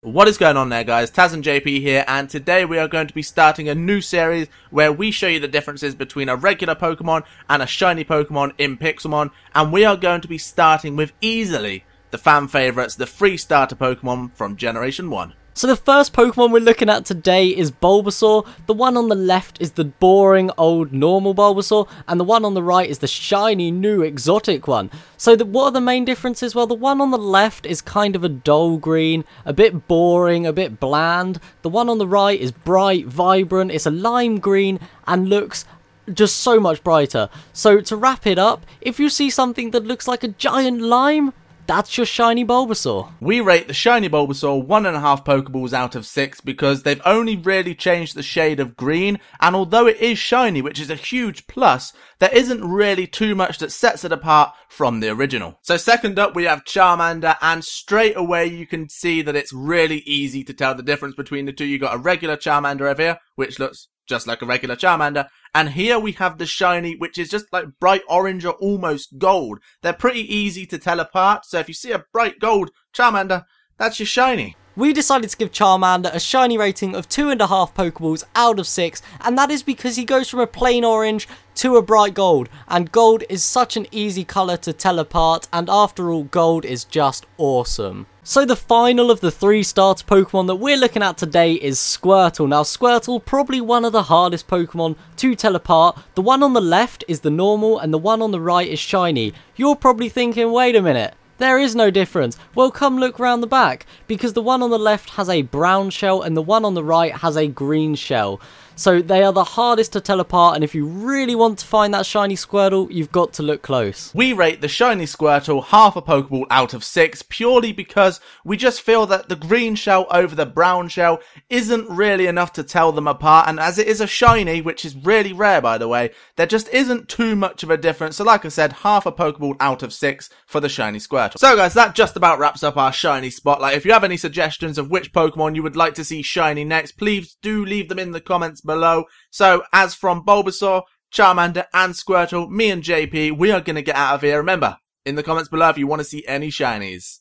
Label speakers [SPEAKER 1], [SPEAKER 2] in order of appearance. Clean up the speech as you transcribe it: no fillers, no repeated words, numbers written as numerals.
[SPEAKER 1] What is going on there, guys? Taz and JP here, and today we are going to be starting a new series where we show you the differences between a regular Pokemon and a shiny Pokemon in Pixelmon, and we are going to be starting with easily the fan favourites, the 3 starter Pokemon from Generation 1.
[SPEAKER 2] So the first Pokemon we're looking at today is Bulbasaur. The one on the left is the boring old normal Bulbasaur, and the one on the right is the shiny new exotic one. So what are the main differences? Well, the one on the left is kind of a dull green, a bit boring, a bit bland. The one on the right is bright, vibrant, it's a lime green and looks just so much brighter. So to wrap it up, if you see something that looks like a giant lime, that's your shiny Bulbasaur.
[SPEAKER 1] We rate the shiny Bulbasaur 1.5 Pokeballs out of 6 because they've only really changed the shade of green, and although it is shiny, which is a huge plus, there isn't really too much that sets it apart from the original. So second up we have Charmander, and straight away you can see that it's really easy to tell the difference between the two. You got a regular Charmander over here, which looks just like a regular Charmander, and here we have the shiny, which is just like bright orange or almost gold. They're pretty easy to tell apart, so if you see a bright gold Charmander, that's your shiny.
[SPEAKER 2] We decided to give Charmander a shiny rating of 2.5 Pokeballs out of 6, and that is because he goes from a plain orange to a bright gold, and gold is such an easy colour to tell apart, and after all, gold is just awesome. So the final of the 3 starter Pokemon that we're looking at today is Squirtle. Now Squirtle, probably one of the hardest Pokemon to tell apart. The one on the left is the normal and the one on the right is shiny. You're probably thinking, wait a minute, there is no difference. Well, come look round the back, because the one on the left has a brown shell and the one on the right has a green shell. So they are the hardest to tell apart, and if you really want to find that shiny Squirtle, you've got to look close.
[SPEAKER 1] We rate the shiny Squirtle half a Pokeball out of 6 purely because we just feel that the green shell over the brown shell isn't really enough to tell them apart, and as it is a shiny, which is really rare by the way, there just isn't too much of a difference. So like I said, half a Pokeball out of 6 for the shiny Squirtle. So guys, that just about wraps up our shiny spotlight. If you have any suggestions of which Pokemon you would like to see shiny next, please do leave them in the comments below. So as from Bulbasaur, Charmander and Squirtle, me and JP, we are going to get out of here. Remember, in the comments below if you want to see any shinies.